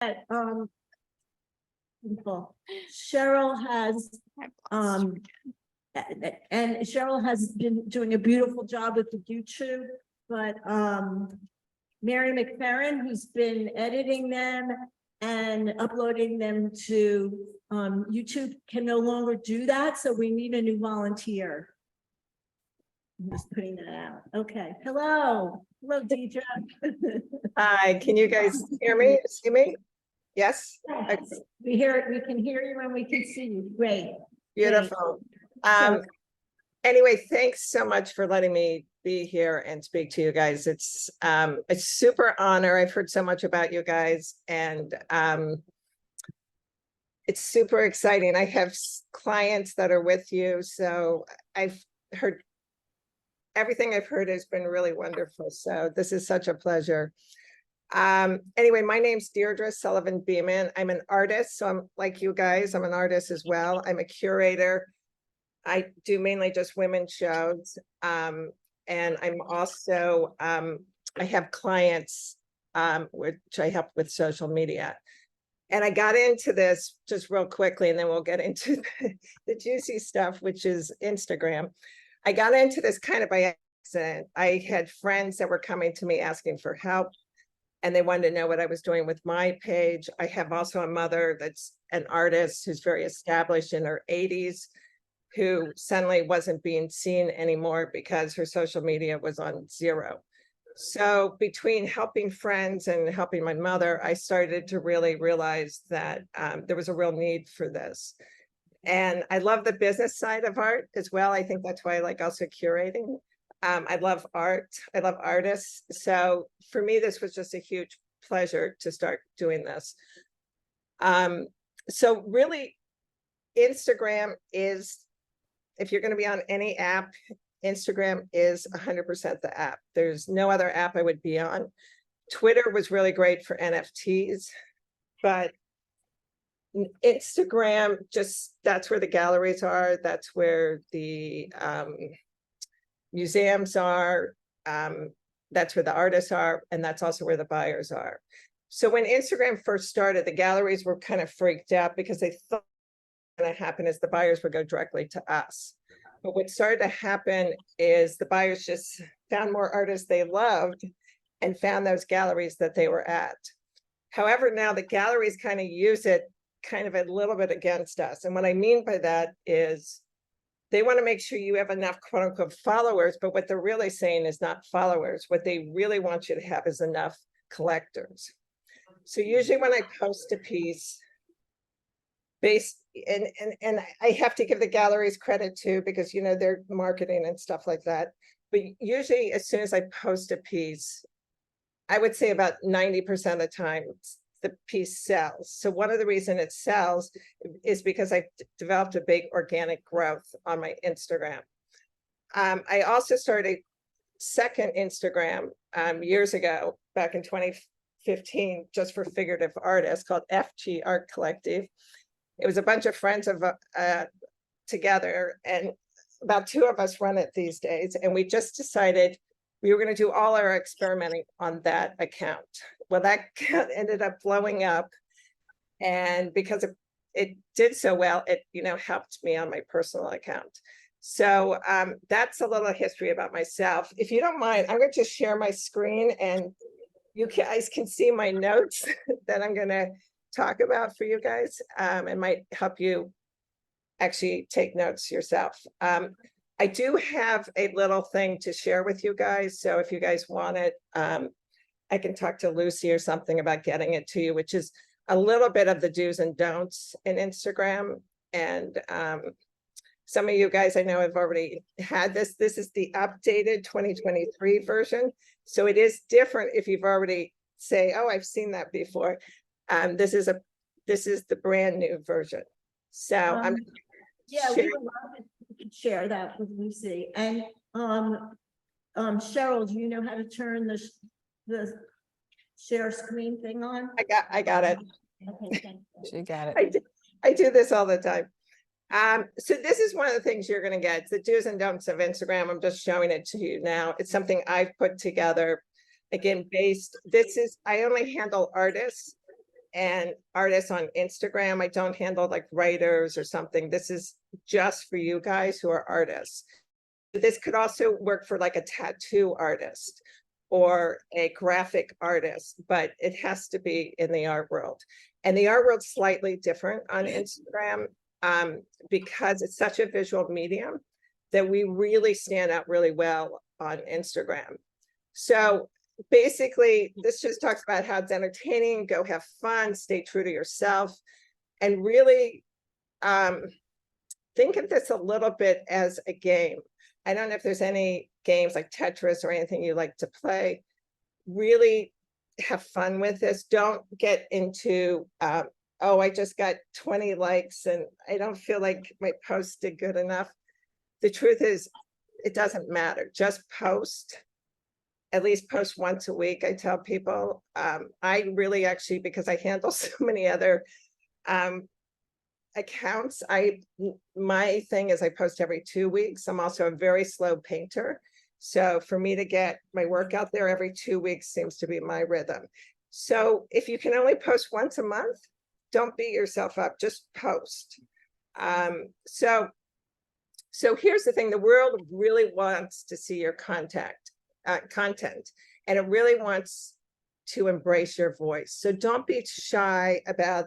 Wonderful. Cheryl has, and Cheryl has been doing a beautiful job with the YouTube, but, Mary McFerrin, who's been editing them and uploading them to, YouTube, can no longer do that, so we need a new volunteer. I'm just putting that out. Okay, hello, Dierdre. Hi, can you guys hear me, see me? Yes? Okay, We can hear you and we can see you. Great. beautiful. So- Anyway, thanks so much for letting me be here and speak to you guys. It's a super honor. I've heard so much about you guys, and it's super exciting. I have clients that are with you, so I've heard everything I've heard has been really wonderful. So this is such a pleasure. Anyway, my name's Dierdre Sullivan-Beeman. I'm an artist, so I'm like you guys, I'm an artist as well. I'm a curator. I do mainly just women's shows. And I'm also, I have clients, which I help with social media. And I got into this just real quickly, and then we'll get into the juicy stuff, which is Instagram. I got into this kind of by accident. I had friends that were coming to me asking for help, and they wanted to know what I was doing with my page. I have also a mother that's an artist who's very established in her 80s, who suddenly wasn't being seen anymore because her social media was on zero. So between helping friends and helping my mother, I started to really realize that there was a real need for this. And I love the business side of art as well. I think that's why I like also curating. I love art. I love artists. So for me, this was just a huge pleasure to start doing this. So really, Instagram is, if you're going to be on any app, Instagram is 100% the app. There's no other app I would be on. Twitter was really great for NFTs, but Instagram, just that's where the galleries are. That's where the museums are. That's where the artists are. And that's also where the buyers are. So when Instagram first started, the galleries were kind of freaked out because they thought what was going to happen is the buyers would go directly to us. But what started to happen is the buyers just found more artists they loved and found those galleries that they were at. However, now the galleries kind of use it kind of a little bit against us. And what I mean by that is they want to make sure you have enough quote unquote followers, but what they're really saying is not followers. What they really want you to have is enough collectors. So usually when I post a piece, based and I have to give the galleries credit too, because you know they're marketing and stuff like that. But usually as soon as I post a piece, I would say about 90% of the time the piece sells. So one of the reasons it sells is because I developed a big organic growth on my Instagram. I also started a second Instagram years ago, back in 2015, just for figurative artists, called FG Art Collective. It was a bunch of friends of together, and about 2 of us run it these days. And we just decided we were going to do all our experimenting on that account. Well, that account ended up blowing up, and because it did so well, it helped me on my personal account. So that's a little history about myself. If you don't mind, I'm going to just share my screen, and you guys can see my notes that I'm going to talk about for you guys. It might help you actually take notes yourself. I do have a little thing to share with you guys. So if you guys want it, I can talk to Lucy or something about getting it to you, which is a little bit of the do's and don'ts in Instagram. And some of you guys I know have already had this. This is the updated 2023 version. So it is different if you've already say, oh, I've seen that before. This is the brand new version. So I'm yeah, we could share that with Lucy. And Cheryl, do you know how to turn the share screen thing on? I got it. Okay, thank you. She got it. I do this all the time. So this is one of the things you're going to get, the do's and don'ts of Instagram. I'm just showing it to you now. It's something I've put together. Again, I only handle artists and artists on Instagram. I don't handle like writers or something. This is just for you guys who are artists. This could also work for like a tattoo artist or a graphic artist, but it has to be in the art world. And the art world's slightly different on Instagram because it's such a visual medium that we really stand out really well on Instagram. So basically, this just talks about how it's entertaining, go have fun, stay true to yourself, and really think of this a little bit as a game. I don't know if there's any games like Tetris or anything you like to play. Really have fun with this. Don't get into, oh, I just got 20 likes and I don't feel like my post did good enough. The truth is, it doesn't matter. Just post. At least post once a week, I tell people. I really actually, because I handle so many other accounts, my thing is I post every 2 weeks. I'm also a very slow painter. So for me to get my work out there every 2 weeks seems to be my rhythm. So if you can only post once a month, don't beat yourself up, just post. So here's the thing, the world really wants to see your content, and it really wants to embrace your voice. So don't be shy about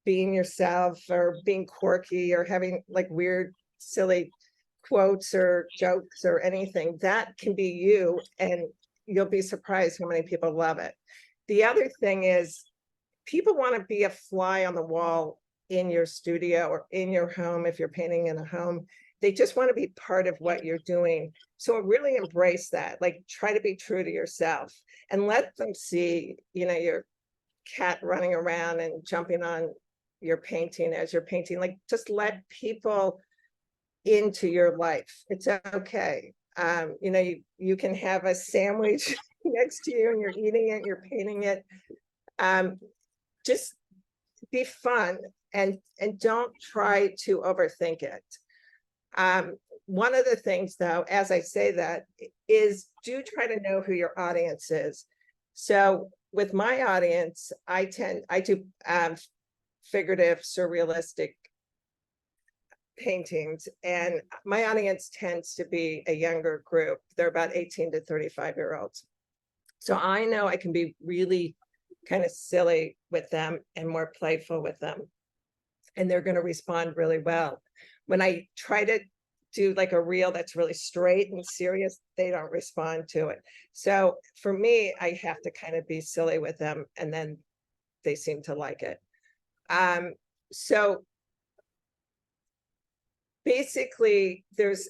being yourself or being quirky or having like weird, silly quotes or jokes or anything. That can be you, and you'll be surprised how many people love it. The other thing is, people want to be a fly on the wall in your studio or in your home if you're painting in a home. They just want to be part of what you're doing. So really embrace that. Like, try to be true to yourself and let them see, you know, your cat running around and jumping on your painting as you're painting. Like, just let people into your life. It's okay. You know, you can have a sandwich next to you and you're eating it, you're painting it. Just be fun and don't try to overthink it. One of the things, though, as I say that, is do try to know who your audience is. So with my audience, I do figurative, surrealistic paintings, and my audience tends to be a younger group. They're about 18 to 35-year-olds. So I know I can be really kind of silly with them and more playful with them, and they're going to respond really well. When I try to do like a reel that's really straight and serious, they don't respond to it. So for me, I have to kind of be silly with them, and then they seem to like it. So basically, there's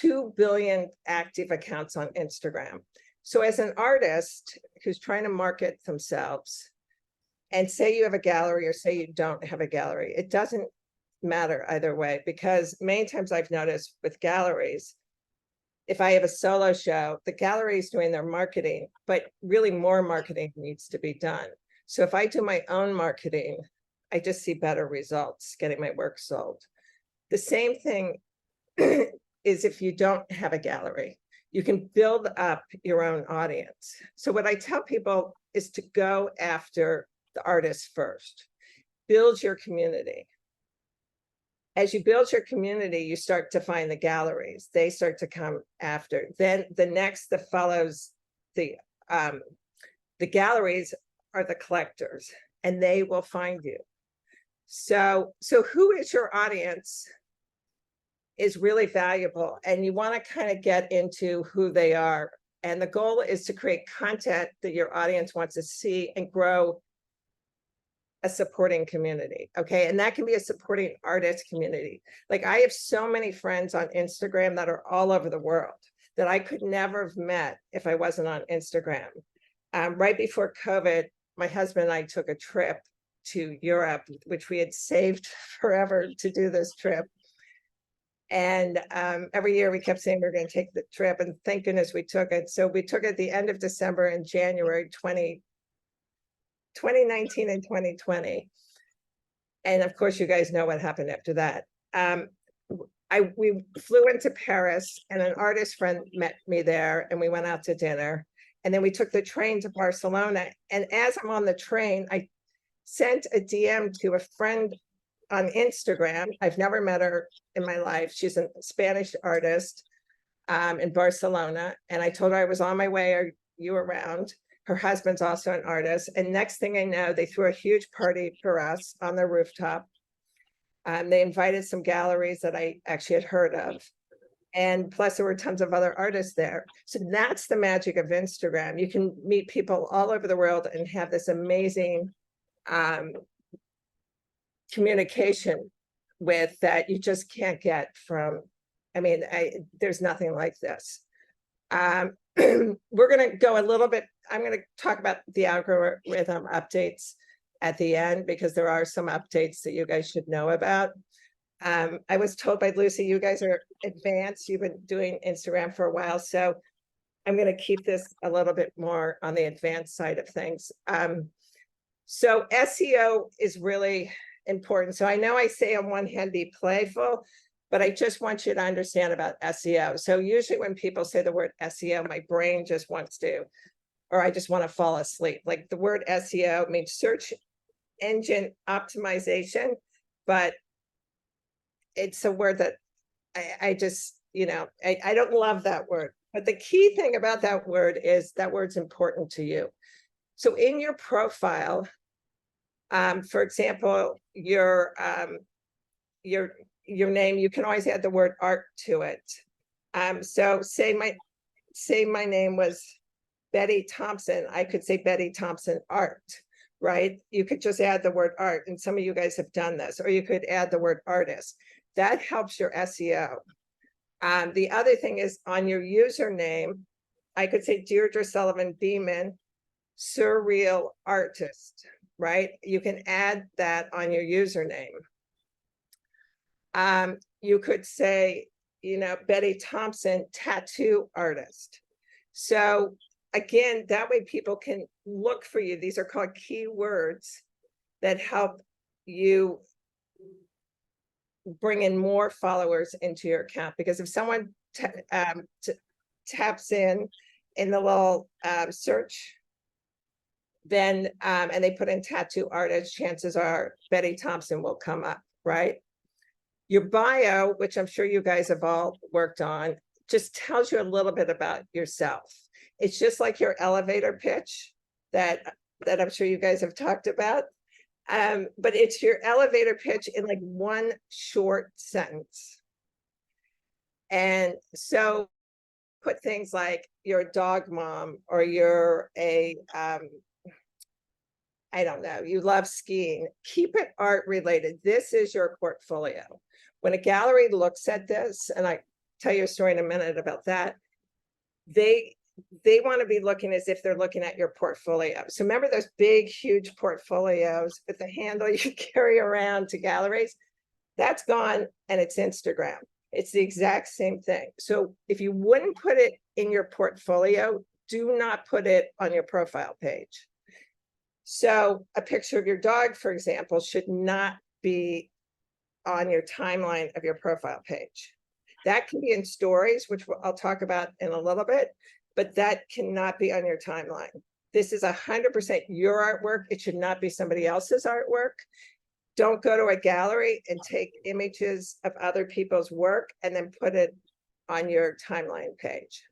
2 billion active accounts on Instagram. So as an artist who's trying to market themselves, and say you have a gallery or say you don't have a gallery, it doesn't matter either way, because many times I've noticed with galleries, if I have a solo show, the gallery is doing their marketing, but really more marketing needs to be done. So if I do my own marketing, I just see better results getting my work sold. The same thing is if you don't have a gallery, you can build up your own audience. So what I tell people is to go after the artists first, build your community. As you build your community, you start to find the galleries. They start to come after. Then the next that follows the galleries are the collectors, and they will find you. So who is your audience is really valuable, and you want to kind of get into who they are. And the goal is to create content that your audience wants to see and grow a supporting community. Okay. And that can be a supporting artist community. Like, I have so many friends on Instagram that are all over the world that I could never have met if I wasn't on Instagram. Right before COVID, my husband and I took a trip to Europe, which we had saved forever to do this trip. And every year we kept saying we we're going to take the trip, and thank goodness we took it. So we took it at the end of December and January 2019 and 2020. And of course, you guys know what happened after that. We flew into Paris, and an artist friend met me there, and we went out to dinner. And then we took the train to Barcelona. And as I'm on the train, I sent a DM to a friend on Instagram. I've never met her in my life. She's a Spanish artist in Barcelona. And I told her I was on my way. Are you around? Her husband's also an artist. And next thing I know, they threw a huge party for us on their rooftop. They invited some galleries that I actually had heard of. And plus there were tons of other artists there. So that's the magic of Instagram. You can meet people all over the world and have this amazing communication with that you just can't get from, I mean, there's nothing like this. We're going to go a little bit, I'm going to talk about the algorithm updates at the end, because there are some updates that you guys should know about. I was told by Lucy, you guys are advanced. You've been doing Instagram for a while. So I'm going to keep this a little bit more on the advanced side of things. So SEO is really important. So I know I say on one hand, be playful, but I just want you to understand about SEO. So usually when people say the word SEO, my brain just wants to, or I just want to fall asleep. Like the word SEO means search engine optimization, but it's a word that I just, you know, I don't love that word. But the key thing about that word is that word's important to you. So in your profile, for example, your name, you can always add the word art to it. So say my name was Betty Thompson, I could say Betty Thompson art, right? You could just add the word art, and some of you guys have done this, or you could add the word artist. That helps your SEO. The other thing is on your username, I could say Dierdre Sullivan-Beeman, surreal artist, right? You can add that on your username. You could say, you know, Betty Thompson, tattoo artist. So again, that way people can look for you. These are called keywords that help you bring in more followers into your account. Because if someone taps in the little search, then and they put in tattoo artist, chances are Betty Thompson will come up, right? Your bio, which I'm sure you guys have all worked on, just tells you a little bit about yourself. It's just like your elevator pitch that I'm sure you guys have talked about. But it's your elevator pitch in like one short sentence. And so put things like you're a dog mom, or you're a, I don't know, you love skiing. Keep it art related. This is your portfolio. When a gallery looks at this, and I tell you a story in a minute about that, they want to be looking as if they're looking at your portfolio. So remember those big, huge portfolios with the handle you carry around to galleries? That's gone, and it's Instagram. It's the exact same thing. So if you wouldn't put it in your portfolio, do not put it on your profile page. So a picture of your dog, for example, should not be on your timeline of your profile page. That can be in stories, which I'll talk about in a little bit, but that cannot be on your timeline. This is 100% your artwork. It should not be somebody else's artwork. Don't go to a gallery and take images of other people's work and then put it on your timeline page.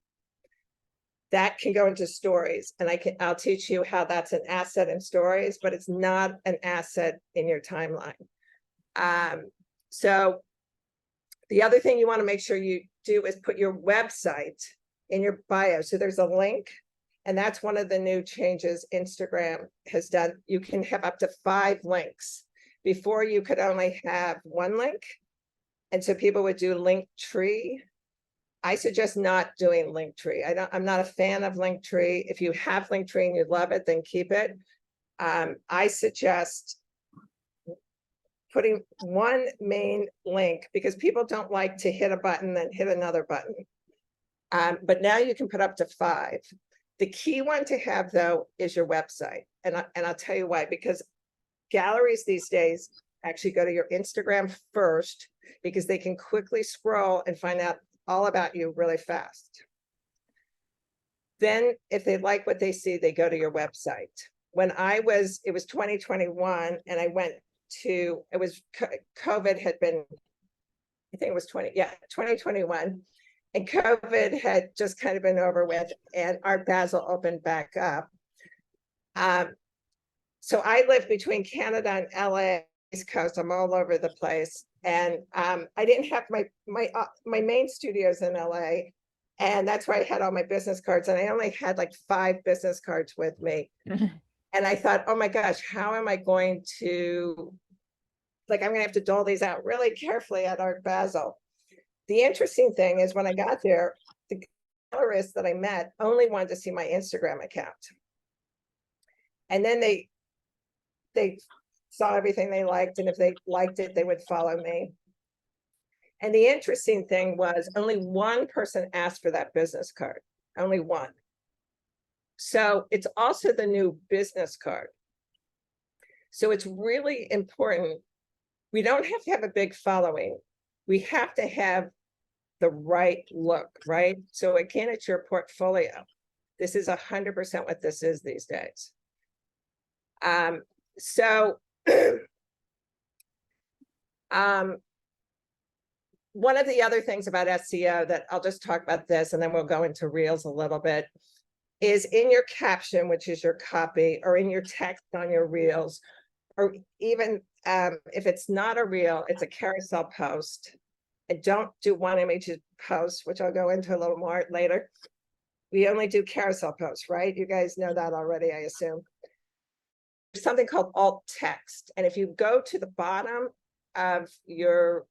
That can go into stories, and I'll teach you how that's an asset in stories, but it's not an asset in your timeline. So the other thing you want to make sure you do is put your website in your bio. So there's a link, and that's one of the new changes Instagram has done. You can have up to 5 links. Before you could only have 1 link. And so people would do Linktree. I suggest not doing Linktree. I'm not a fan of Linktree. If you have Linktree and you love it, then keep it. I suggest putting one main link, because people don't like to hit a button then hit another button. But now you can put up to 5. The key one to have, though, is your website. And I'll tell you why, because galleries these days actually go to your Instagram first, because they can quickly scroll and find out all about you really fast. Then if they like what they see, they go to your website. when it was 2021 and I went to, COVID had been, I think it was 2021. And COVID had just kind of been over with and Art Basel opened back up. So I live between Canada and LA, East Coast. I'm all over the place. And I didn't have my main studios in LA. And that's where I had all my business cards. And I only had like 5 business cards with me. And I thought, oh my gosh, how am I going to, I'm going to have to dole these out really carefully at Art Basel. The interesting thing is when I got there, the gallerist that I met only wanted to see my Instagram account. And then they saw everything they liked. And if they liked it, they would follow me. And the interesting thing was only one person asked for that business card, only one. So it's also the new business card. So it's really important. We don't have to have a big following. We have to have the right look, right? So again, it's your portfolio. This is 100% what this is these days. One of the other things about SEO that I'll just talk about this and then we'll go into Reels a little bit is in your caption, which is your copy, or in your text on your Reels, or even if it's not a Reel, it's a carousel post. And don't do one image post, which I'll go into a little more later. We only do carousel posts, right? You guys know that already, I assume. There's something called alt text. And if you go to the bottom of your,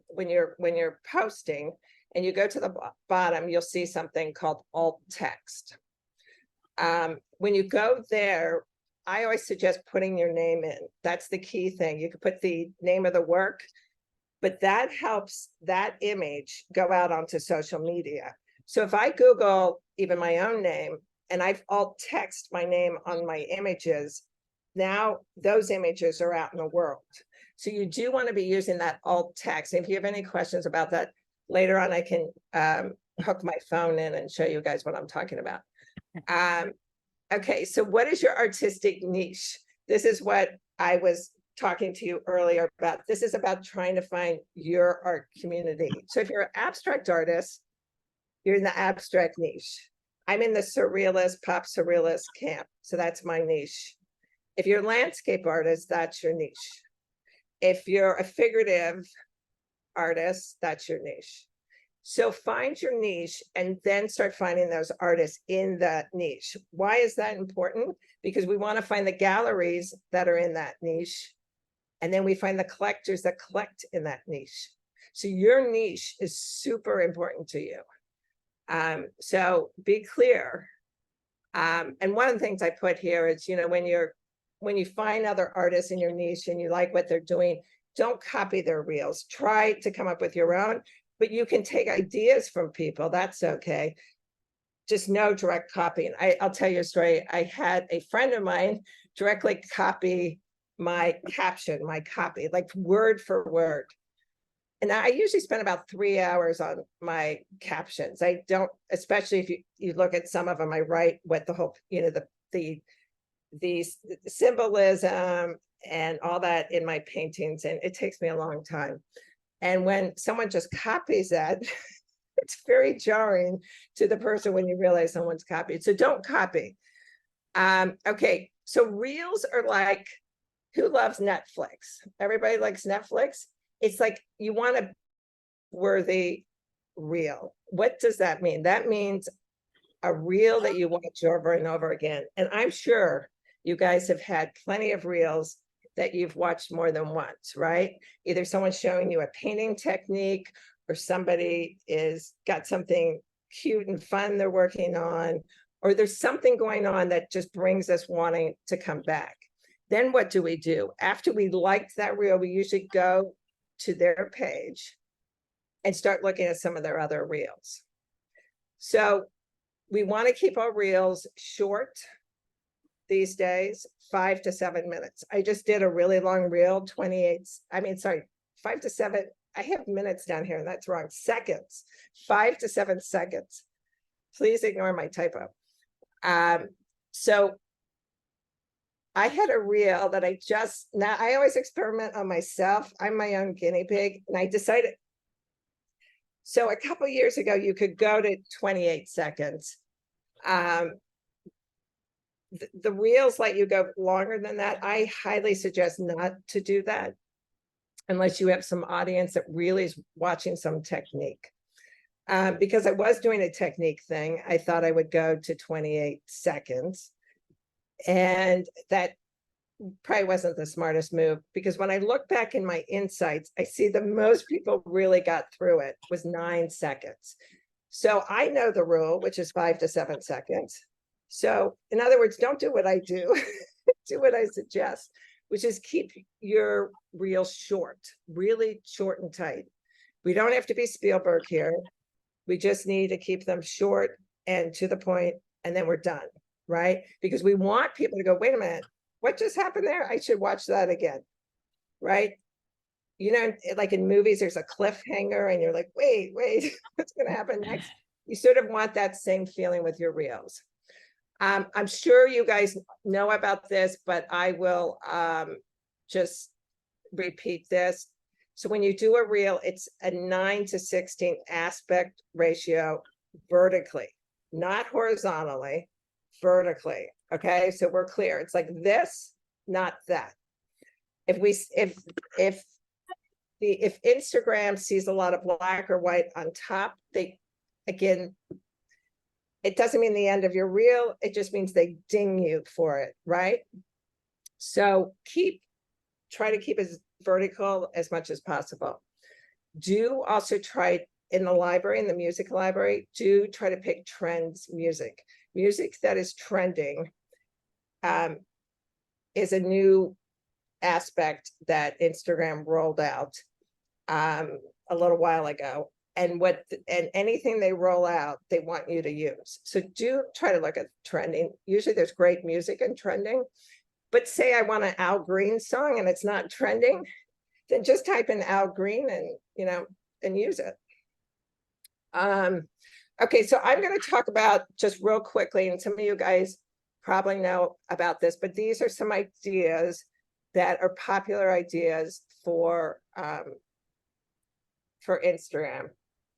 when you're posting and you go to the bottom, you'll see something called alt text. When you go there, I always suggest putting your name in. That's the key thing. You can put the name of the work, but that helps that image go out onto social media. So if I Google even my own name and I've alt text my name on my images, now those images are out in the world. So you do want to be using that alt text. If you have any questions about that later on, I can hook my phone in and show you guys what I'm talking about. Okay, so what is your artistic niche? This is what I was talking to you earlier about. This is about trying to find your art community. So if you're an abstract artist, you're in the abstract niche. I'm in the surrealist, pop surrealist camp. So that's my niche. If you're a landscape artist, that's your niche. If you're a figurative artist, that's your niche. So find your niche and then start finding those artists in that niche. Why is that important? Because we want to find the galleries that are in that niche. And then we find the collectors that collect in that niche. So your niche is super important to you. So be clear. And one of the things I put here is, when you find other artists in your niche and you like what they're doing, don't copy their reels. Try to come up with your own, but you can take ideas from people. That's okay. Just no direct copying. I'll tell you a story. I had a friend of mine directly copy my caption, my copy, like word for word. And I usually spend about 3 hours on my captions. I don't, especially if you look at some of them, I write what the whole, the symbolism and all that in my paintings, and it takes me a long time. And when someone just copies that, it's very jarring to the person when you realize someone's copied. So don't copy. Okay, so reels are like, who loves Netflix? Everybody likes Netflix. It's like you want a worthy reel. What does that mean? That means a reel that you watch over and over again. And I'm sure you guys have had plenty of reels that you've watched more than once, right? Either someone's showing you a painting technique or somebody is got something cute and fun they're working on, or there's something going on that just brings us wanting to come back. Then what do we do? After we liked that reel, we usually go to their page and start looking at some of their other reels. So we want to keep our reels short these days, 5 to 7 minutes. I just did a really long reel, 5 to 7. I have minutes down here and that's wrong. Seconds, 5 to 7 seconds. Please ignore my typo. So I had a reel that now I always experiment on myself. I'm my own guinea pig, and I decided. So a couple years ago, you could go to 28 seconds. The reels let you go longer than that. I highly suggest not to do that unless you have some audience that really is watching some technique. Because I was doing a technique thing, I thought I would go to 28 seconds. And that probably wasn't the smartest move, because when I look back in my insights, I see that most people really got through it was 9 seconds. So I know the rule, which is 5 to 7 seconds. So in other words, don't do what I do, do what I suggest, which is keep your reels short, really short and tight. We don't have to be Spielberg here. We just need to keep them short and to the point, and then we're done, right? Because we want people to go, wait a minute, what just happened there? I should watch that again, right? You know, like in movies, there's a cliffhanger and you're like, wait, what's going to happen next? You sort of want that same feeling with your reels. I'm sure you guys know about this, but I will just repeat this. So when you do a reel, it's a 9 to 16 aspect ratio vertically, not horizontally, vertically. Okay, so we're clear. It's like this, not that. If Instagram sees a lot of black or white on top, again, it doesn't mean the end of your reel. It just means they ding you for it, right? So try to keep as vertical as much as possible. Do also try in the library, in the music library, do try to pick trends music that is trending. Is a new aspect that Instagram rolled out a little while ago. And anything they roll out, they want you to use. So do try to look at trending. Usually there's great music in trending, but say I want an Al Green song and it's not trending, then just type in Al Green and use it. Okay, so I'm going to talk about just real quickly, and some of you guys probably know about this, but these are some ideas that are popular ideas for Instagram.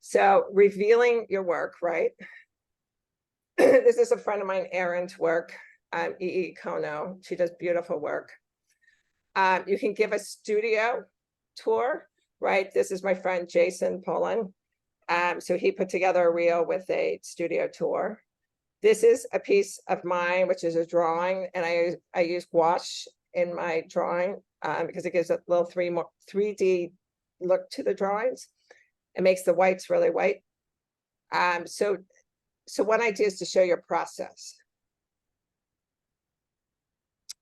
So revealing your work, right? This is a friend of mine, Erin's work, E.E. Kono. She does beautiful work. You can give a studio tour, right? This is my friend, Jason Pullen. So he put together a reel with a studio tour. This is a piece of mine, which is a drawing, and I use gouache in my drawing because it gives a little 3D look to the drawings. It makes the whites really white. So one idea is to show your process.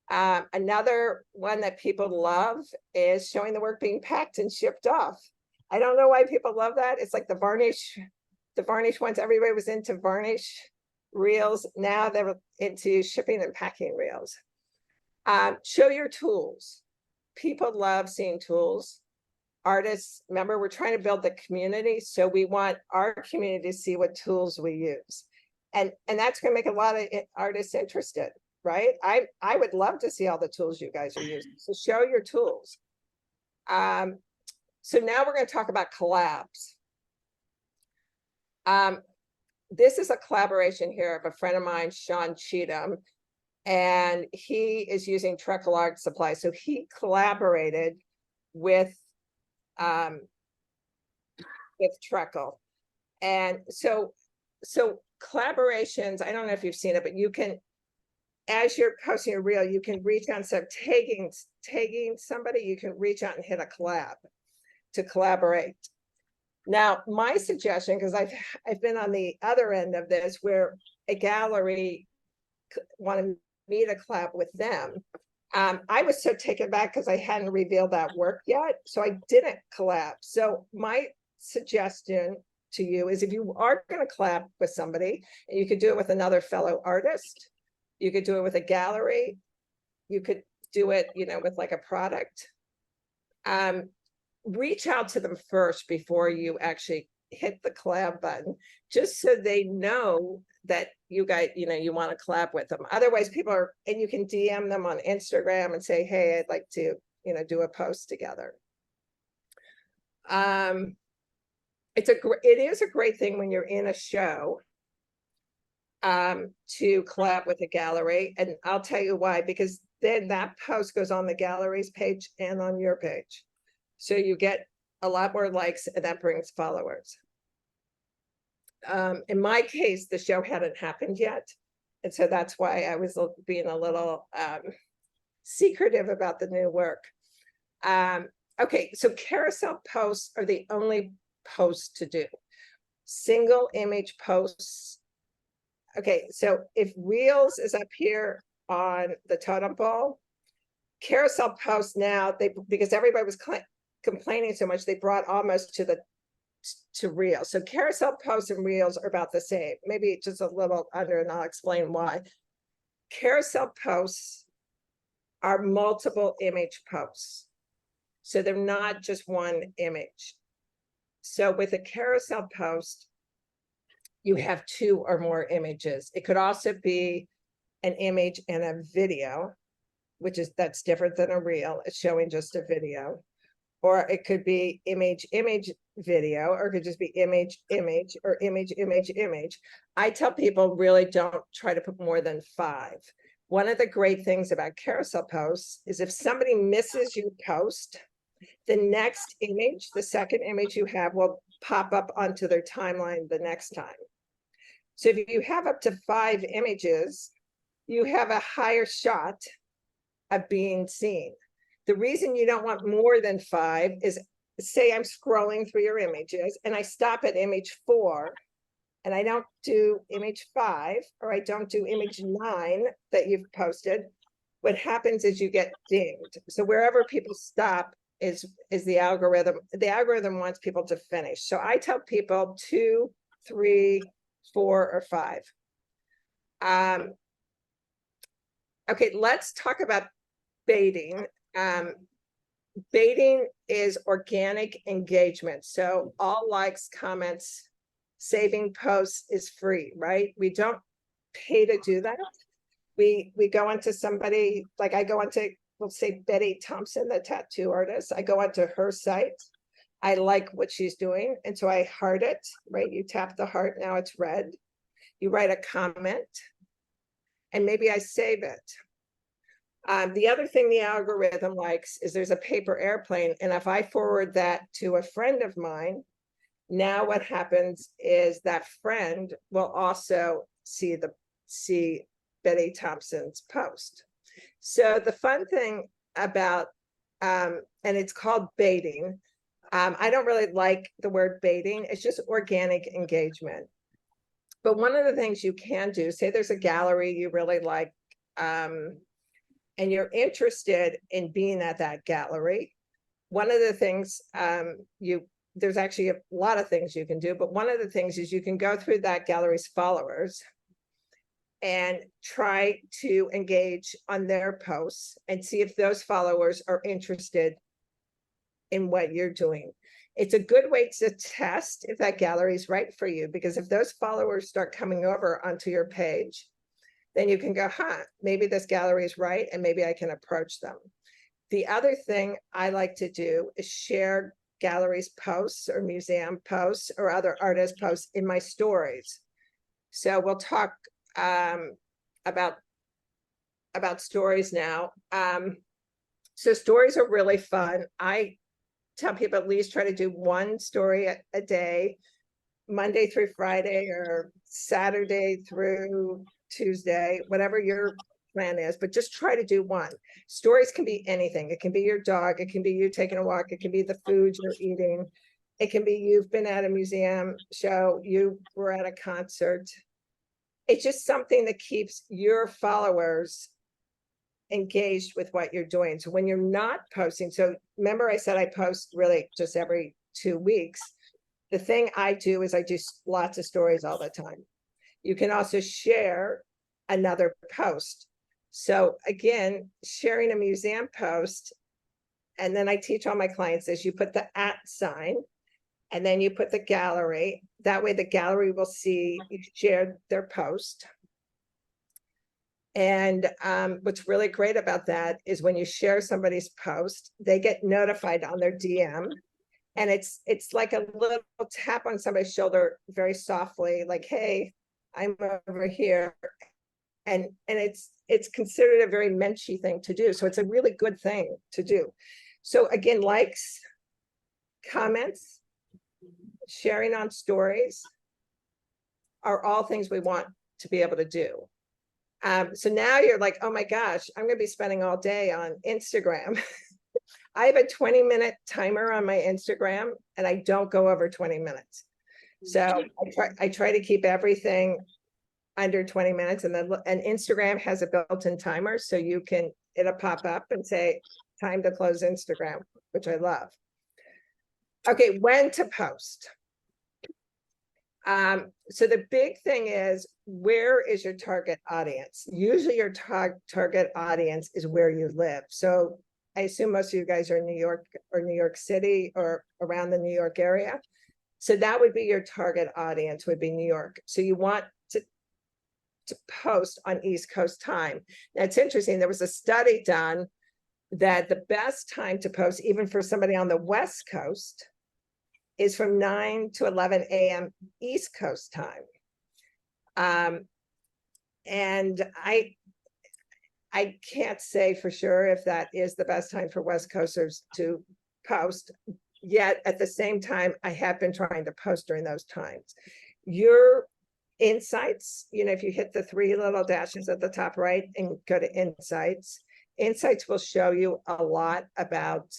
Another one that people love is showing the work being packed and shipped off. I don't know why people love that. It's like the varnish ones. Everybody was into varnish reels. Now they're into shipping and packing reels. Show your tools. People love seeing tools. Artists, remember, we're trying to build the community, so we want our community to see what tools we use, and that's going to make a lot of artists interested, right? I would love to see all the tools you guys are using, so show your tools. So now we're going to talk about collabs. This is a collaboration here of a friend of mine, Sean Cheatham, and he is using Treckle Art Supply. So he collaborated with Treckle. And so collaborations, I don't know if you've seen it, but you can, as you're posting a reel, you can reach out instead of tagging somebody, you can reach out and hit a collab to collaborate. Now, my suggestion, because I've been on the other end of this, where a gallery wanted me to collab with them. I was so taken back because I hadn't revealed that work yet, so I didn't collab. So my suggestion to you is, if you are going to collab with somebody, and you could do it with another fellow artist, you could do it with a gallery, you could do it, with like a product. Reach out to them first before you actually hit the collab button, just so they know that you guys, you want to collab with them. Otherwise, people are, and you can DM them on Instagram and say, hey, I'd like to, do a post together. It is a great thing when you're in a show to collab with a gallery. And I'll tell you why, because then that post goes on the gallery's page and on your page. So you get a lot more likes and that brings followers. In my case, the show hadn't happened yet. And so that's why I was being a little secretive about the new work. Okay, so carousel posts are the only posts to do. Single image posts. Okay, so if Reels is up here on the totem pole, carousel posts now, because everybody was complaining so much, they brought almost to Reels. So carousel posts and Reels are about the same, maybe just a little under, and I'll explain why. Carousel posts are multiple image posts. So they're not just one image. So with a carousel post, you have 2 or more images. It could also be an image and a video, that's different than a reel. It's showing just a video. Or it could be image, video, or it could just be image, or image. I tell people really don't try to put more than 5. One of the great things about carousel posts is if somebody misses your post, the next image, the second image you have, will pop up onto their timeline the next time. So if you have up to 5 images, you have a higher shot of being seen. The reason you don't want more than 5 is, say I'm scrolling through your images and I stop at image 4 and I don't do image 5, or I don't do image 9 that you've posted. What happens is you get dinged. So wherever people stop is the algorithm. The algorithm wants people to finish. So I tell people 2, 3, 4, or 5. Okay, let's talk about baiting. Baiting is organic engagement. So all likes, comments, saving posts is free, right? We don't pay to do that. We go into somebody, like I go into, we'll say Betty Thompson, the tattoo artist. I go onto her site. I like what she's doing. And so I heart it, right? You tap the heart, now it's red. You write a comment and maybe I save it. The other thing the algorithm likes is there's a paper airplane. And if I forward that to a friend of mine, now what happens is that friend will also see Betty Thompson's post. So the fun thing about, and it's called baiting. I don't really like the word baiting. It's just organic engagement. But one of the things you can do, say there's a gallery you really like, and you're interested in being at that gallery. One of the things there's actually a lot of things you can do, but one of the things is you can go through that gallery's followers and try to engage on their posts and see if those followers are interested in what you're doing. It's a good way to test if that gallery is right for you, because if those followers start coming over onto your page, then you can go, maybe this gallery is right, and maybe I can approach them. The other thing I like to do is share galleries posts or museum posts or other artist posts in my stories. So we'll talk about stories now. So stories are really fun. I tell people at least try to do 1 story a day, Monday through Friday or Saturday through Tuesday, whatever your plan is, but just try to do 1. Stories can be anything. It can be your dog. It can be you taking a walk. It can be the food you're eating. It can be you've been at a museum show. You were at a concert. It's just something that keeps your followers engaged with what you're doing. So when you're not posting, so remember I said I post really just every 2 weeks. The thing I do is I do lots of stories all the time. You can also share another post. So again, sharing a museum post, and then I teach all my clients is you put the @ sign, and then you put the gallery. That way the gallery will see you shared their post. And what's really great about that is when you share somebody's post, they get notified on their DM. And it's like a little tap on somebody's shoulder very softly, like, hey, I'm over here. And it's considered a very menschy thing to do. So it's a really good thing to do. So again, likes, comments, sharing on stories are all things we want to be able to do. So now you're like, oh my gosh, I'm going to be spending all day on Instagram. I have a 20-minute timer on my Instagram and I don't go over 20 minutes. So I try to keep everything under 20 minutes, and Instagram has a built-in timer, so it'll pop up and say time to close Instagram, which I love. Okay, when to post. So the big thing is, where is your target audience? Usually your target audience is where you live. So I assume most of you guys are in New York or New York City or around the New York area. So that would be your target audience, would be New York. So you want to post on East Coast time. That's interesting. There was a study done that the best time to post, even for somebody on the West Coast, is from 9 to 11 a.m. East Coast time. And I can't say for sure if that is the best time for West Coasters to post, yet at the same time, I have been trying to post during those times. Your insights, if you hit the 3 little dashes at the top right and go to insights, insights will show you a lot about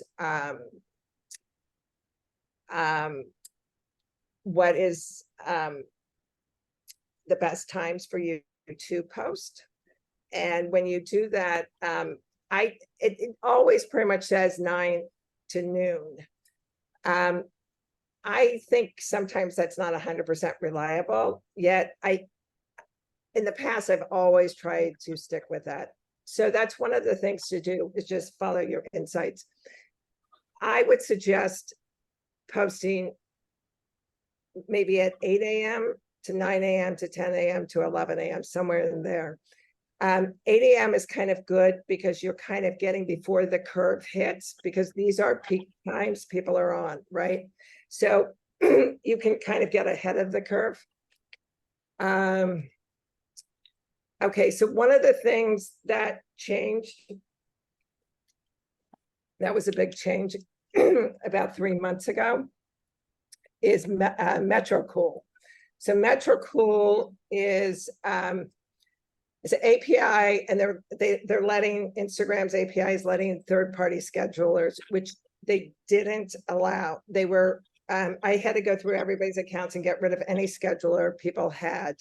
what is the best times for you to post. And when you do that, it always pretty much says 9 to noon. I think sometimes that's not 100% reliable, yet in the past, I've always tried to stick with that. So that's one of the things to do, is just follow your insights. I would suggest posting maybe at 8 a.m. to 9 a.m. to 10 a.m. to 11 a.m., somewhere in there. 8 a.m. is kind of good because you're kind of getting before the curve hits, because these are peak times people are on, right? So you can kind of get ahead of the curve. Okay, so one of the things that changed, that was a big change about 3 months ago, is MetroCool. So MetroCool is it's an API, and they're letting Instagram's API is letting third-party schedulers, which they didn't allow. They were I had to go through everybody's accounts and get rid of any scheduler people had,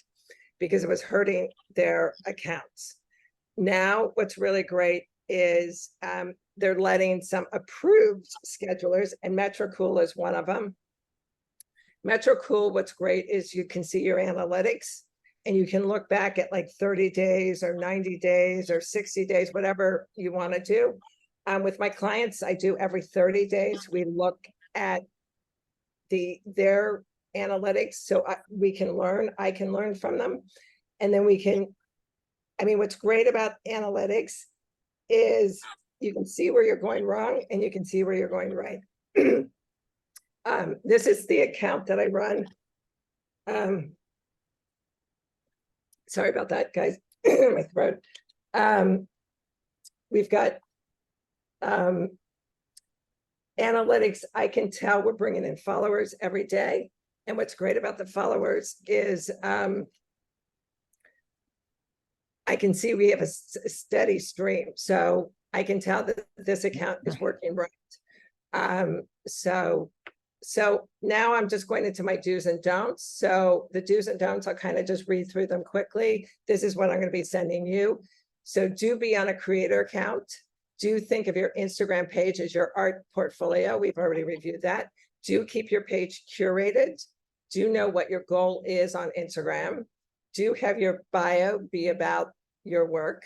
because it was hurting their accounts. Now, what's really great is they're letting some approved schedulers, and MetroCool is one of them. MetroCool, what's great is you can see your analytics, and you can look back at like 30 days or 90 days or 60 days, whatever you want to do. With my clients, I do every 30 days. We look at their analytics, so we can learn. I can learn from them, and then we can. I mean, what's great about analytics is you can see where you're going wrong, and you can see where you're going right. This is the account that I run. Sorry about that, guys. My throat. We've got analytics. I can tell we're bringing in followers every day. And what's great about the followers is I can see we have a steady stream. So I can tell that this account is working right. So now I'm just going into my do's and don'ts. So the do's and don'ts, I'll kind of just read through them quickly. This is what I'm going to be sending you. So do be on a creator account. Do think of your Instagram page as your art portfolio. We've already reviewed that. Do keep your page curated. Do know what your goal is on Instagram. Do have your bio be about your work.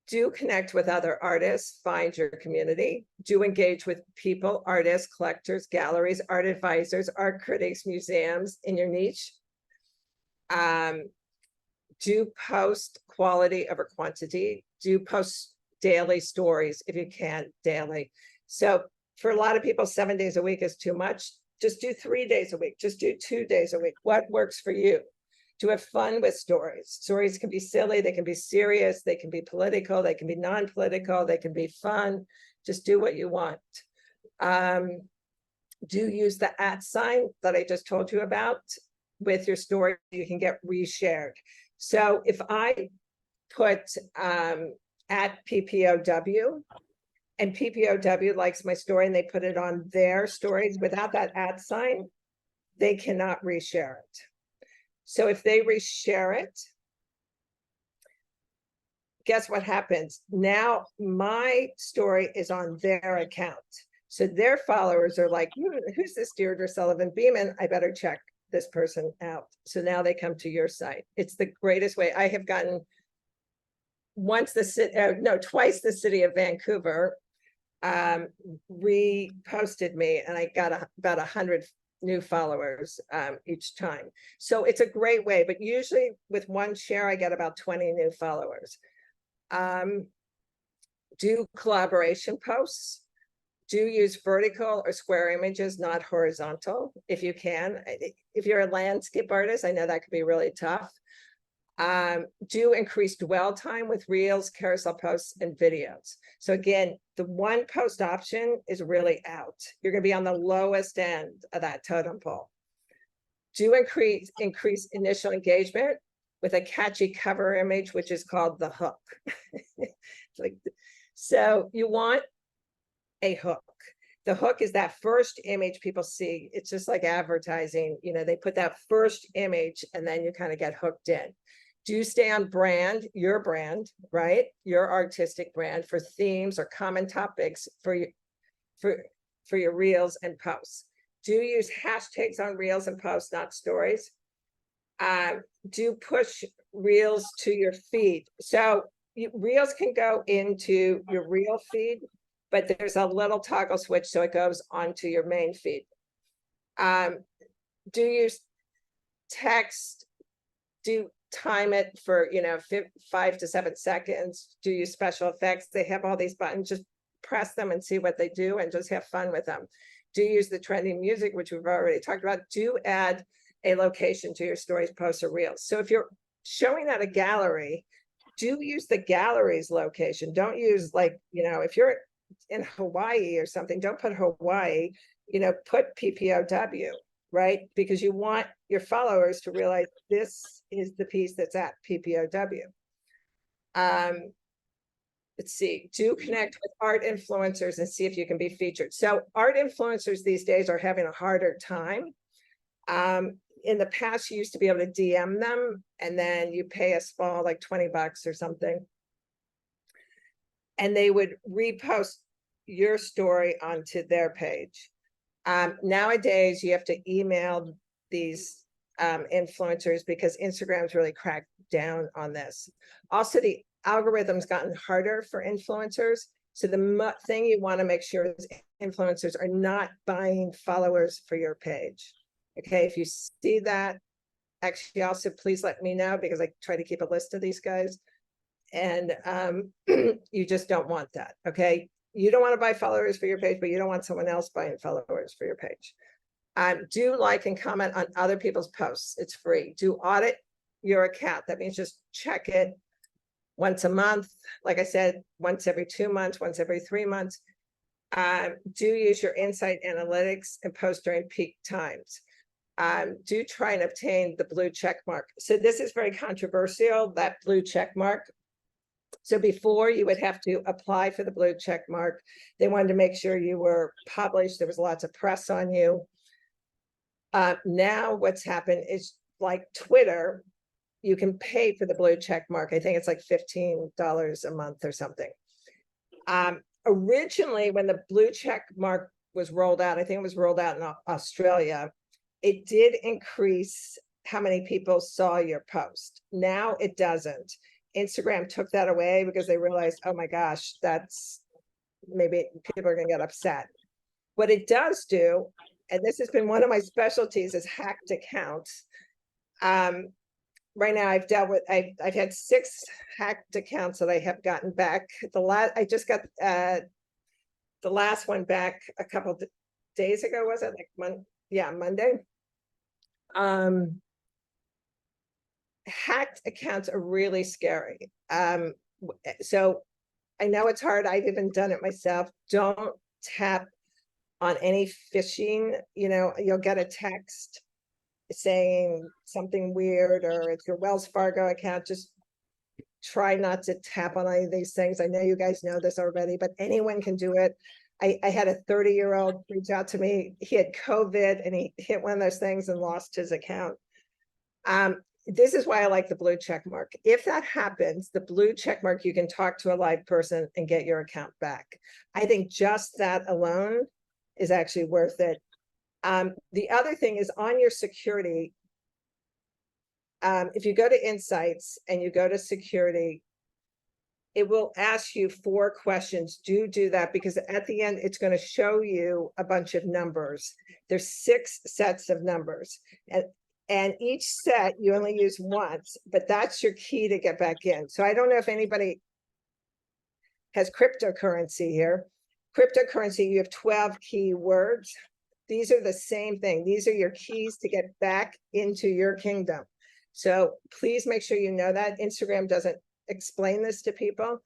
Do connect with other artists, find your community, do engage with people, artists, collectors, galleries, art advisors, art critics, museums in your niche. Do post quality over quantity, do post daily stories if you can daily. So for a lot of people, 7 days a week is too much. Just do 3 days a week, just do 2 days a week. What works for you? To have fun with stories. Stories can be silly, they can be serious, they can be political, they can be non-political, they can be fun. Just do what you want. Do use the @ sign that I just told you about with your story. You can get reshared. So if I put at PPOW and PPOW likes my story and they put it on their stories without that @ sign, they cannot reshare it. So if they reshare it, guess what happens? Now my story is on their account. So their followers are like, who's this Dierdre Sullivan-Beeman? I better check this person out. So now they come to your site. It's the greatest way. I have gotten twice the city of Vancouver reposted me, and I got about 100 new followers each time. So it's a great way, but usually with one share, I get about 20 new followers. Do collaboration posts. Do use vertical or square images, not horizontal, if you can. If you're a landscape artist, I know that could be really tough. Do increase dwell time with reels, carousel posts, and videos. So again, the one post option is really out. You're going to be on the lowest end of that totem pole. Do increase initial engagement with a catchy cover image, which is called the hook. So you want a hook. The hook is that first image people see. It's just like advertising. They put that first image and then you kind of get hooked in. Do stay on brand, your brand, right? Your artistic brand for themes or common topics for your reels and posts. Do use hashtags on reels and posts, not stories. Do push reels to your feed. So reels can go into your reel feed, but there's a little toggle switch so it goes onto your main feed. Do use text, do time it for 5 to 7 seconds. Do use special effects. They have all these buttons, just press them and see what they do and just have fun with them. Do use the trending music, which we've already talked about. Do add a location to your stories, posts, or reels. So if you're showing at a gallery, do use the gallery's location. Don't use if you're in Hawaii or something, don't put Hawaii, put PPOW, right? Because you want your followers to realize this is the piece that's at PPOW. Let's see, do connect with art influencers and see if you can be featured. So art influencers these days are having a harder time. In the past, you used to be able to DM them and then you pay a small, like $20 or something. And they would repost your story onto their page. Nowadays, you have to email these influencers because Instagram's really cracked down on this. Also, the algorithm's gotten harder for influencers. So the thing you want to make sure is influencers are not buying followers for your page. Okay, if you see that, actually also please let me know because I try to keep a list of these guys. And you just don't want that, okay? You don't want to buy followers for your page, but you don't want someone else buying followers for your page. Do like and comment on other people's posts. It's free. Do audit your account. That means just check it once a month. Like I said, once every 2 months, once every 3 months. Do use your insight analytics and post during peak times. Do try and obtain the blue check mark. So this is very controversial, that blue check mark. So before you would have to apply for the blue check mark. They wanted to make sure you were published. There was lots of press on you. Now what's happened is like Twitter, you can pay for the blue check mark. I think it's like $15 a month or something. Originally, when the blue check mark was rolled out, I think it was rolled out in Australia, it did increase how many people saw your post. Now it doesn't. Instagram took that away because they realized, oh my gosh, that's maybe people are gonna get upset. What it does do, and this has been one of my specialties, is hacked accounts. Right now I've had 6 hacked accounts that I have gotten back. I just got the last one back a couple days ago, was it like Monday? Hacked accounts are really scary. So I know it's hard. I've even done it myself. Don't tap on any phishing. You'll get a text saying something weird, or it's your Wells Fargo account. Just try not to tap on any of these things. I know you guys know this already, but anyone can do it. I had a 30-year-old reach out to me. He had COVID and he hit one of those things and lost his account. This is why I like the blue check mark. If that happens, the blue check mark, you can talk to a live person and get your account back. I think just that alone is actually worth it. The other thing is on your security. If you go to Insights and you go to security, it will ask you 4 questions. Do that, because at the end, it's going to show you a bunch of numbers. There's 6 sets of numbers, and each set you only use once, but that's your key to get back in. So I don't know if anybody has cryptocurrency here. Cryptocurrency, you have 12 key words. These are the same thing. These are your keys to get back into your kingdom. So please make sure you know that. Instagram doesn't explain this to people.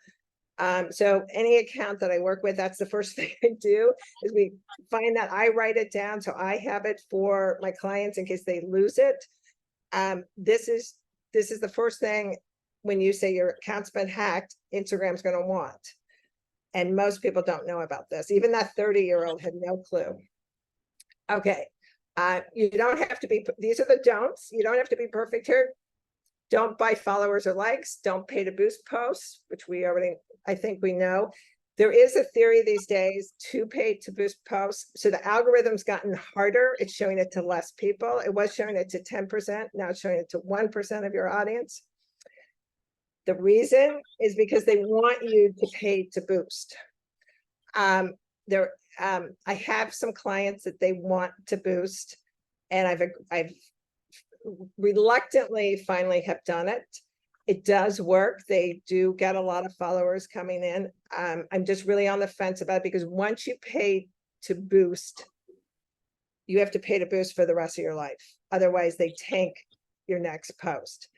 So any account that I work with, that's the first thing I do, is we find that. I write it down so I have it for my clients in case they lose it. This is the first thing when you say your account's been hacked, Instagram's going to want. And most people don't know about this. Even that 30-year-old had no clue. Okay. You don't have to be, these are the don'ts. You don't have to be perfect here. Don't buy followers or likes. Don't pay to boost posts, which I think we know. There is a theory these days to pay to boost posts. So the algorithm's gotten harder. It's showing it to less people. It was showing it to 10%. Now it's showing it to 1% of your audience. The reason is because they want you to pay to boost. I have some clients that they want to boost, and I've reluctantly finally have done it. It does work. They do get a lot of followers coming in. I'm just really on the fence about it, because once you pay to boost, you have to pay to boost for the rest of your life. Otherwise, they tank your next post.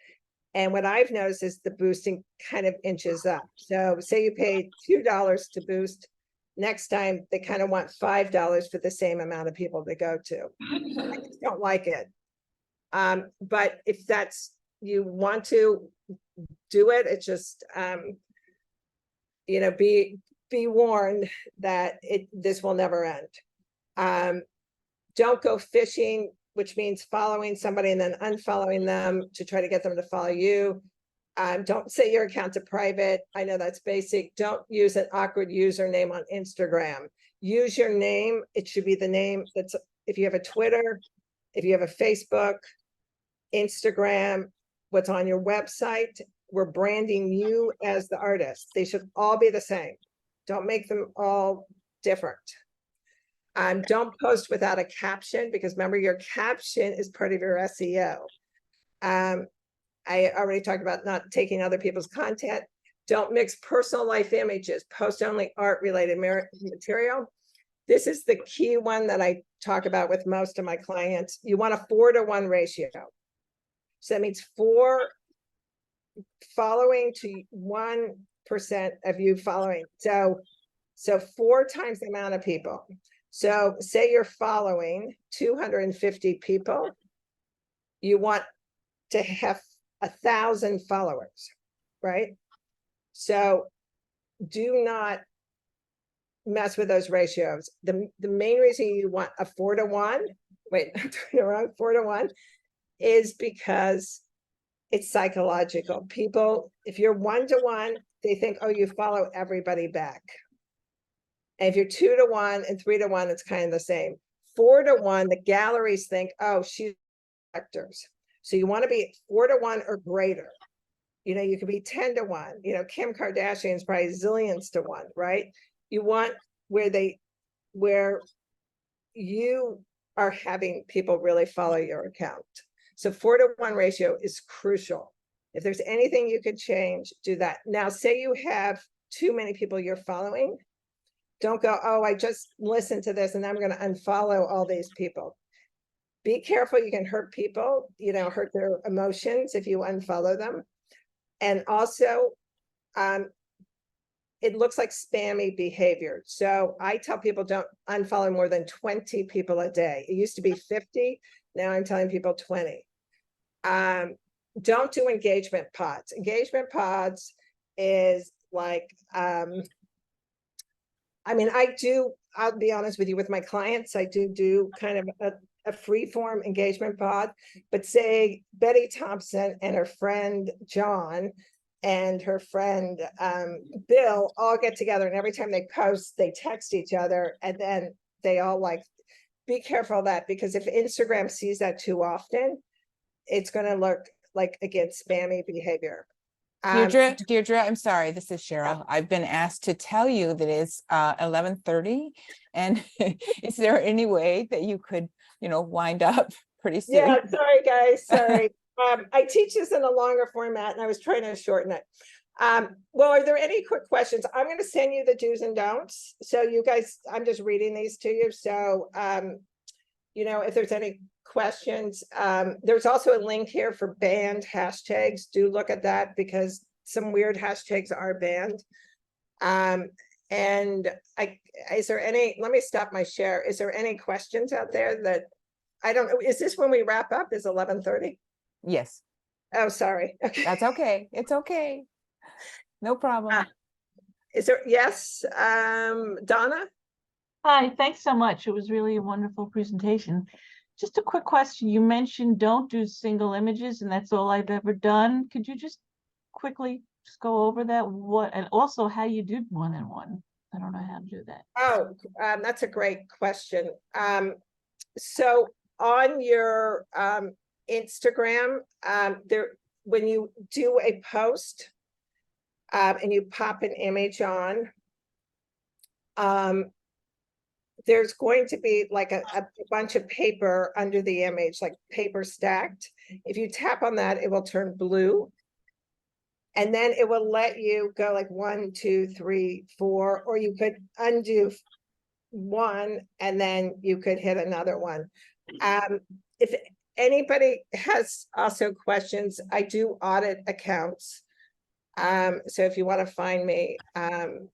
And what I've noticed is the boosting kind of inches up. So say you paid $2 to boost. Next time, they kind of want $5 for the same amount of people to go to. I just don't like it. But if you want to do it, it's just, be warned that this will never end. Don't go phishing, which means following somebody and then unfollowing them to try to get them to follow you. Don't set your account to private. I know that's basic. Don't use an awkward username on Instagram. Use your name. It should be the name that's, if you have a Twitter, if you have a Facebook, Instagram, what's on your website, we're branding you as the artist. They should all be the same. Don't make them all different. Don't post without a caption, because remember, your caption is part of your SEO. I already talked about not taking other people's content. Don't mix personal life images. Post only art-related material. This is the key one that I talk about with most of my clients. You want a 4-to-1 ratio. So that means 4 following to 1% of you following. So 4 times the amount of people. So say you're following 250 people, you want to have 1,000 followers, right? So do not mess with those ratios. The main reason you want a 4-to-1, wait, I'm doing it wrong, 4-to-1, is because it's psychological. People, if you're 1-to-1, they think, oh, you follow everybody back. And if you're 2-to-1 and 3-to-1, it's kind of the same. 4-to-1, the galleries think, oh, she's collectors. So you want to be 4-to-1 or greater. you could be 10 to 1, Kim Kardashian's probably zillions to 1, right? You want where you are having people really follow your account. So 4 to 1 ratio is crucial. If there's anything you could change, do that. Now, say you have too many people you're following. Don't go, oh, I just listened to this and I'm going to unfollow all these people. Be careful. You can hurt people, hurt their emotions if you unfollow them. And also, it looks like spammy behavior. So I tell people don't unfollow more than 20 people a day. It used to be 50. Now I'm telling people 20. Don't do engagement pods. Engagement pods is like, I'll be honest with you, with my clients, I do kind of a free form engagement pod, but say Betty Thompson and her friend John and her friend Bill all get together, and every time they post, they text each other, and then they all be careful of that, because if Instagram sees that too often, it's going to look like, again, spammy behavior. Dierdre, I'm sorry, this is Cheryl. I've been asked to tell you that it's 11:30, and is there any way that you could, wind up pretty soon? Yeah, sorry guys, sorry. I teach this in a longer format and I was trying to shorten it. Well, are there any quick questions? I'm going to send you the do's and don'ts. So you guys, I'm just reading these to you. So, if there's any questions, there's also a link here for banned hashtags. Do look at that, because some weird hashtags are banned. Is there any, let me stop my share. Is there any questions out there that, I don't know, is this when we wrap up? Is 11:30? Yes. Oh, sorry. Okay. That's okay. It's okay. No problem. Is there, yes, Donna? Hi, thanks so much. It was really a wonderful presentation. Just a quick question. You mentioned don't do single images, and that's all I've ever done. Could you just quickly just go over that? And also how you do one-on-one? I don't know how to do that. Oh, that's a great question. So on your Instagram, when you do a post and you pop an image on, there's going to be like a bunch of paper under the image, like paper stacked. If you tap on that, it will turn blue. And then it will let you go like 1, 2, 3, 4, or you could undo one and then you could hit another one. If anybody has also questions, I do audit accounts. So if you want to find me, I'm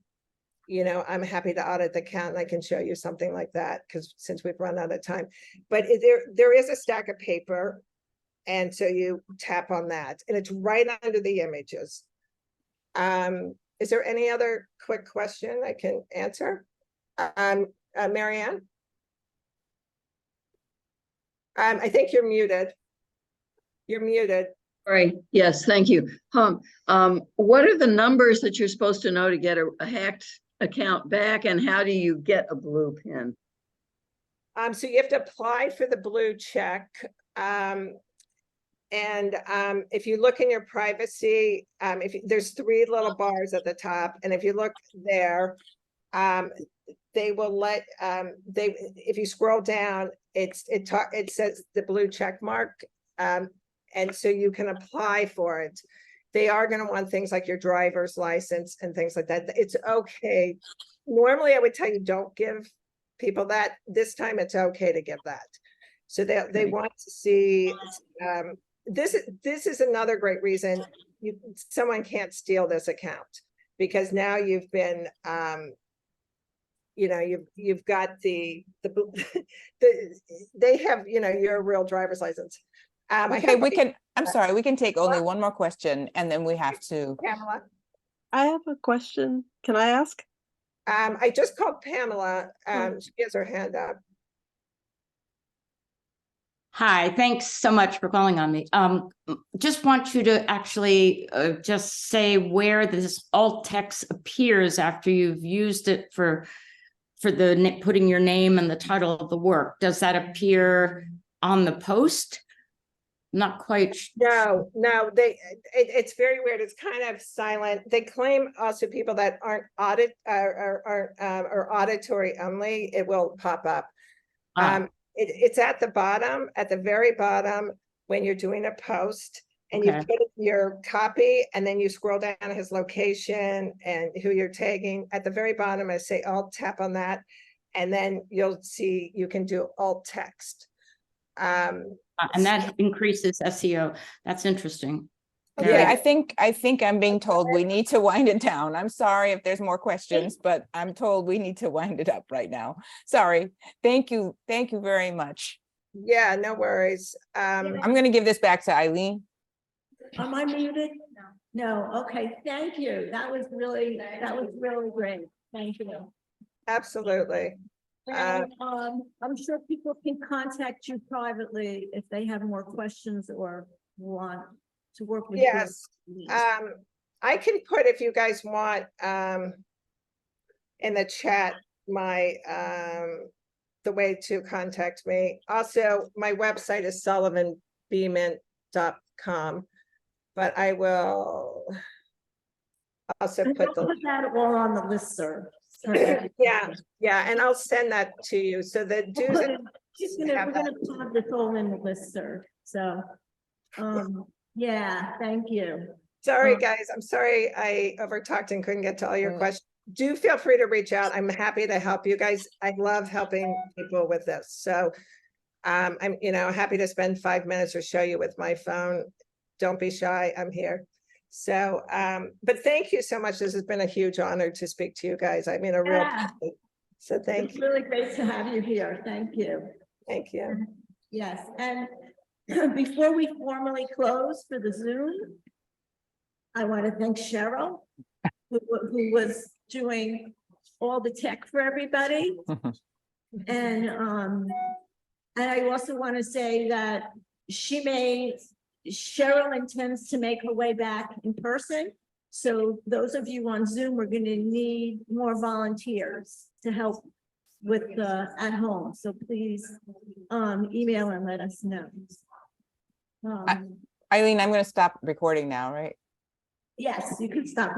happy to audit the account, and I can show you something like that, because since we've run out of time. But there is a stack of paper, and so you tap on that, and it's right under the images. Is there any other quick question I can answer? Marianne? I think you're muted. You're muted. All right. Yes, thank you. What are the numbers that you're supposed to know to get a hacked account back, and how do you get a blue pin? So you have to apply for the blue check. If you look in your privacy, there's 3 little bars at the top, and if you look there, they will let if you scroll down, it says the blue check mark, and so you can apply for it. They are going to want things like your driver's license and things like that. It's okay. Normally, I would tell you don't give people that. This time, it's okay to give that. So they want to see. This is another great reason someone can't steal this account, because now you've been you've got they have your real driver's license. Okay, I'm sorry, we can take only one more question, and then we have to. Pamela. I have a question. Can I ask? I just called Pamela. She has her hand up. Hi, thanks so much for calling on me. Just want you to actually just say where this alt text appears after you've used it for the putting your name and the title of the work. Does that appear on the post? not quite. No, it's very weird. It's kind of silent. They claim also people that aren't or auditory only, it will pop up. Ah, It's at the bottom, at the very bottom, when you're doing a post. And you Okay. put your copy and then you scroll down his location and who you're tagging. At the very bottom, I say alt, tap on that. And then you'll see you can do alt text. And that increases SEO. That's interesting. Okay, Yeah. I think I'm being told we need to wind it down. I'm sorry if there's more questions, but I'm told we need to wind it up right now. Sorry. Thank you very much. Yeah, no worries. I'm gonna give this back to Eileen. Am I muted? No, okay, thank you. That was really great. Thank you. Absolutely. And I'm sure people can contact you privately if they have more questions or want to work with you. Yes. I can put, if you guys want, in the chat, my, the way to contact me. Also, my website is Sullivan-Beeman.com, but I will also And put we'll the, put that all on the listserv. yeah, and I'll send that to you. So the do's and We're gonna put this all in the listserv, so, yeah, thank you. sorry, guys, I'm sorry I overtalked and couldn't get to all your Mm. questions. Do feel free to reach out. I'm happy to help you guys. I love helping people with this. So I'm, happy to spend 5 minutes or show you with my phone. Don't be shy. I'm here. So, but thank you so much. This has been a huge honor to speak to you guys. I mean, a real, Yeah. so thank It's you. really great to have you here. Thank you. Thank you. Yes, and before we formally close for the Zoom, I want to thank Cheryl, who was doing all the tech for everybody. And I also want to say that Cheryl intends to make her way back in person. So those of you on Zoom, we're going to need more volunteers to help with the at home. So please email and let us know. Eileen, I'm gonna stop recording now, right? Yes, you can stop